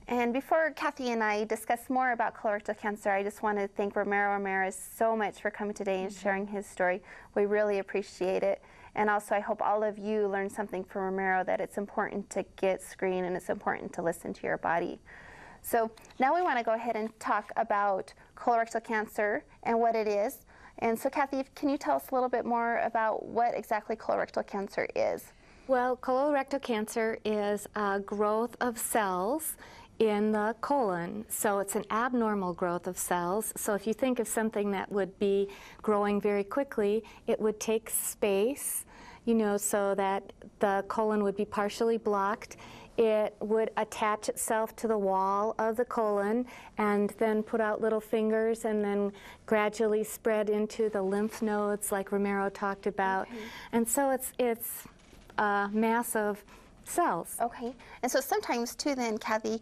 And before Kathy and I discuss more about colorectal cancer, I just want to thank Romero Ramirez so much for coming today and sharing his story. We really appreciate it. And also, I hope all of you learned something from Romero, that it's important to get screened and it's important to listen to your body. So now we want to go ahead and talk about colorectal cancer and what it is. And so Kathy, can you tell us a little bit more about what exactly colorectal cancer is? Well, colorectal cancer is a growth of cells in the colon. So it's an abnormal growth of cells. So if you think of something that would be growing very quickly, it would take space, you know, so that the colon would be partially blocked. It would attach itself to the wall of the colon and then put out little fingers and then gradually spread into the lymph nodes like Romero talked about. Okay. And so it's a mass of cells. Okay. And so sometimes too then, Kathy,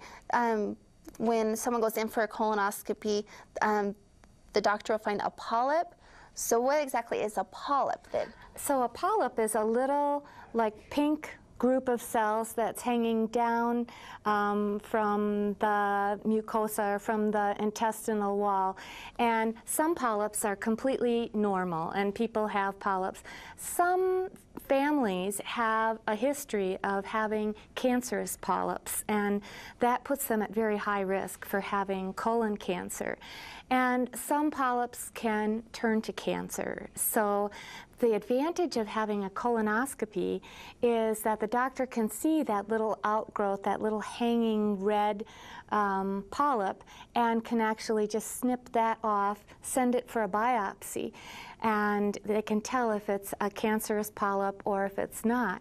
when someone goes in for a colonoscopy, the doctor will find a polyp. So what exactly is a polyp then? So a polyp is a little like pink group of cells that's hanging down from the mucosa or from the intestinal wall. And some polyps are completely normal and people have polyps. Some families have a history of having cancerous polyps, and that puts them at very high risk for having colon cancer. And some polyps can turn to cancer. So the advantage of having a colonoscopy is that the doctor can see that little outgrowth, that little hanging red polyp, and can actually just snip that off, send it for a biopsy, and they can tell if it's a cancerous polyp or if it's not.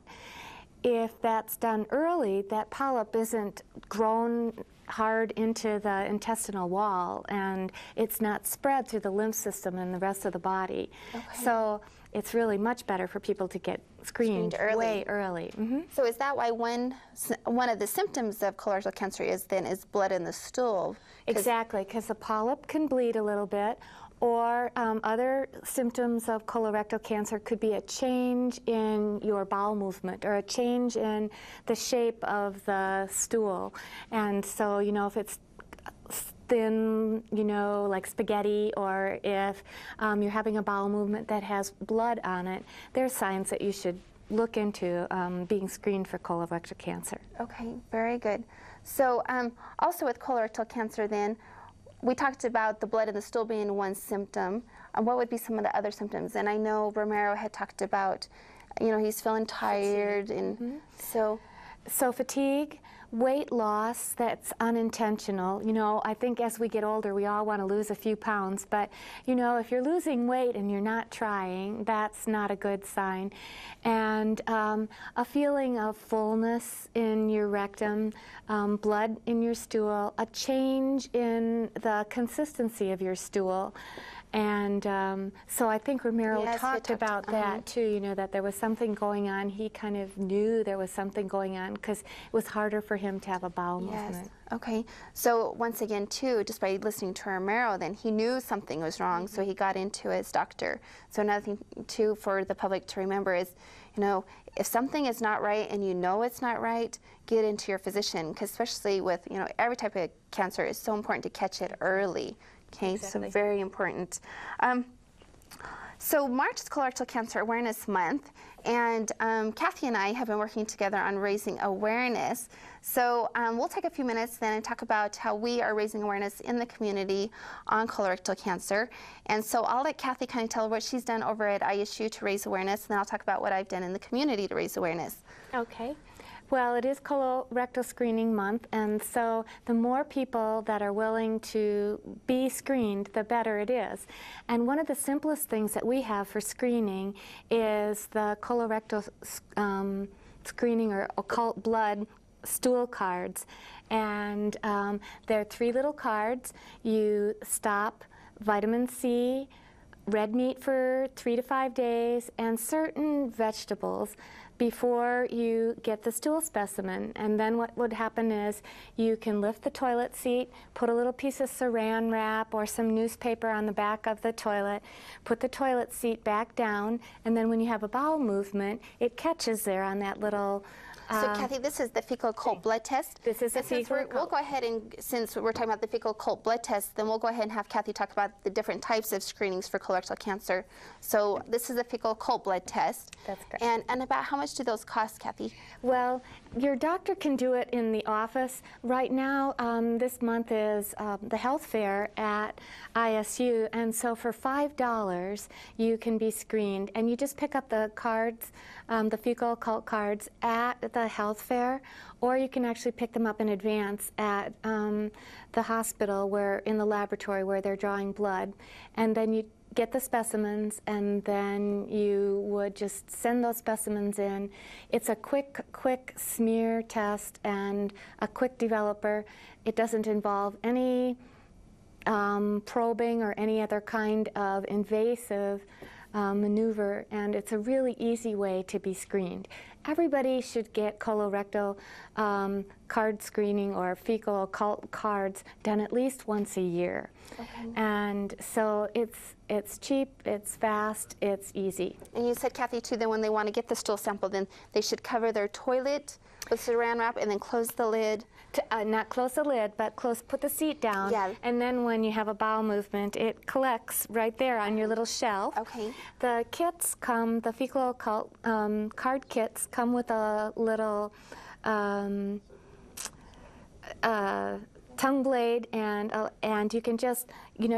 If that's done early, that polyp isn't grown hard into the intestinal wall, and it's not spread through the lymph system and the rest of the body. Okay. So it's really much better for people to get screened early. Way early. Mm-hmm. So is that why one of the symptoms of colorectal cancer is blood in the stool? Exactly, because the polyp can bleed a little bit, or other symptoms of colorectal cancer could be a change in your bowel movement or a change in the shape of the stool. And so, you know, if it's thin, you know, like spaghetti, or if you're having a bowel movement that has blood on it, there's signs that you should look into being screened for colorectal cancer. Okay, very good. So also with colorectal cancer then, we talked about the blood in the stool being one symptom. What would be some of the other symptoms? And I know Romero had talked about, you know, he's feeling tired, and so fatigue, weight loss that's unintentional. You know, I think as we get older, we all want to lose a few pounds, but, you know, if you're losing weight and you're not trying, that's not a good sign. And a feeling of fullness in your rectum, blood in your stool, a change in the consistency of your stool. And so I think Romero talked about that too, you know, that there was something going on. He kind of knew there was something going on because it was harder for him to have a bowel movement. Okay. So once again too, just by listening to Romero, then he knew something was wrong, so he got into his doctor. So another thing too for the public to remember is, you know, if something is not right and you know it's not right, get into your physician, because especially with, you know, every type of cancer, it's so important to catch it early. Okay, exactly. So very important. So March is Colorectal Cancer Awareness Month, and Kathy and I have been working together on raising awareness. So we'll take a few minutes then and talk about how we are raising awareness in the community on colorectal cancer. And so I'll let Kathy kind of tell what she's done over at ISU to raise awareness, and then I'll talk about what I've done in the community to raise awareness. Okay. Well, it is colorectal screening month, and so the more people that are willing to be screened, the better it is. And one of the simplest things that we have for screening is the colorectal screening or occult blood stool cards. And there are 3 little cards. You stop vitamin C, red meat for 3 to 5 days, and certain vegetables before you get the stool specimen. And then what would happen is you can lift the toilet seat, put a little piece of saran wrap or some newspaper on the back of the toilet, put the toilet seat back down, and then when you have a bowel movement, it catches there on that little So Kathy, this is the fecal occult blood test. This is a And since fecal we'll occult. go ahead and, since we're talking about the fecal occult blood test, then we'll go ahead and have Kathy talk about the different types of screenings for colorectal cancer. So this is a fecal occult blood test. That's correct. And about how much do those cost, Kathy? Well, your doctor can do it in the office. Right now, this month is the health fair at ISU, and so for $5 you can be screened, and you just pick up the cards, the fecal occult cards at the health fair, or you can actually pick them up in advance at the hospital, where in the laboratory where they're drawing blood, and then you get the specimens, and then you would just send those specimens in. It's a quick smear test and a quick developer. It doesn't involve any probing or any other kind of invasive maneuver, and it's a really easy way to be screened. Everybody should get colorectal card screening or fecal occult cards done at least once a year. Okay. And so it's cheap, it's fast, it's easy. And you said, Kathy, too, that when they want to get the stool sample, then they should cover their toilet with saran wrap and then close the lid. Not close the lid, but put the seat down. Yeah. And then when you have a bowel movement, it collects right there on your little shelf. Okay. The kits come, the fecal occult card kits come with a little tongue blade, and you can just,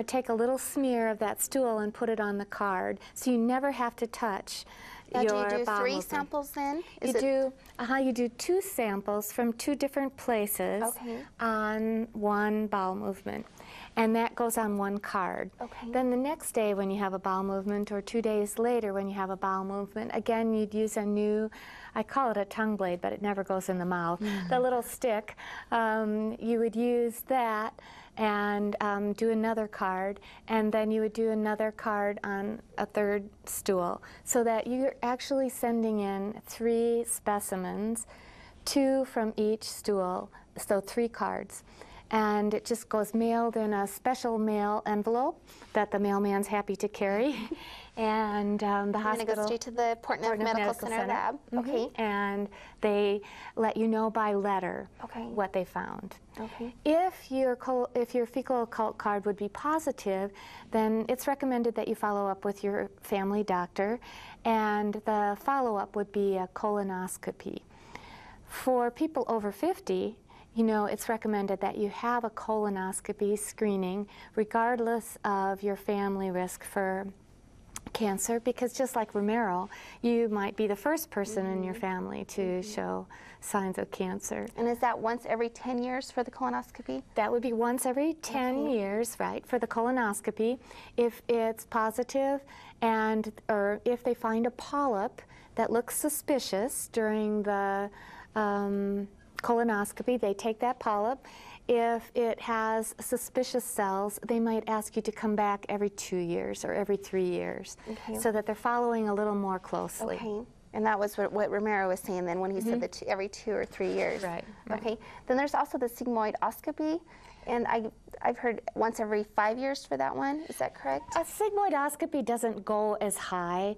take a little smear of that stool and put it on the card, so you never have to touch Now, your do you do bowel 3 movement. samples then? You do 2 samples from 2 different places Okay. on one bowel movement, and that goes on one card. Okay. Then the next day when you have a bowel movement, or 2 days later when you have a bowel movement, again you'd use a new, I call it a tongue blade, but it never goes in the mouth, the little stick. You would use that and do another card, and then you would do another card on a 3rd stool, so that you're actually sending in 3 specimens, 2 from each stool, so 3 cards. And it just goes mailed in a special mail envelope that the mailman's happy to carry. And the I'm going hospital... to go straight to the Portneuf Medical Center lab. Mhm. Okay. And they let you know by letter Okay. what they found. Okay. If your fecal occult card would be positive, then it's recommended that you follow up with your family doctor, and the follow-up would be a colonoscopy. For people over 50, it's recommended that you have a colonoscopy screening regardless of your family risk for cancer, because just like Romero, you might be the first person in your family to show signs of cancer. And is that once every 10 years for the colonoscopy? That would be once every 10 years, right, for the colonoscopy. If it's positive, or if they find a polyp that looks suspicious during the colonoscopy, they take that polyp. If it has suspicious cells, they might ask you to come back every 2 years or every 3 years, Okay. so that they're following a little more closely. Okay. And that was what Romero was saying then when he said that every 2 or 3 years. Right. Okay. Then there's also the sigmoidoscopy, and I've heard once every 5 years for that one. Is that correct? A sigmoidoscopy doesn't go as high.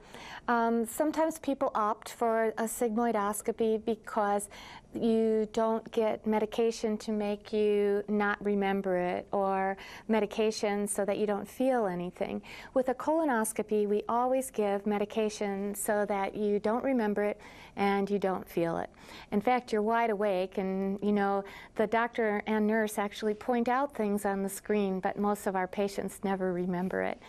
Sometimes people opt for a sigmoidoscopy because you don't get medication to make you not remember it, or medication so that you don't feel anything. With a colonoscopy, we always give medication so that you don't remember it and you don't feel it. In fact, you're wide awake, and the doctor and nurse actually point out things on the screen, but most of our patients never remember it.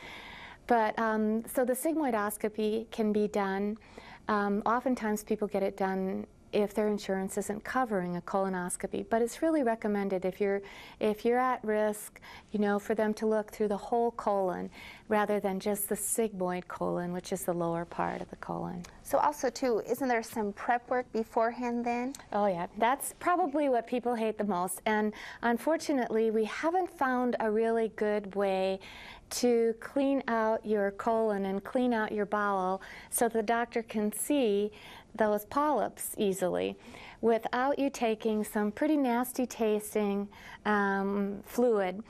But so the sigmoidoscopy can be done. Oftentimes people get it done if their insurance isn't covering a colonoscopy, but it's really recommended if you're at risk, for them to look through the whole colon rather than just the sigmoid colon, which is the lower part of the colon. So also too, isn't there some prep work beforehand then? Oh yeah, that's probably what people hate the most, and unfortunately we haven't found a really good way to clean out your colon and clean out your bowel so the doctor can see those polyps easily without you taking some pretty nasty tasting fluid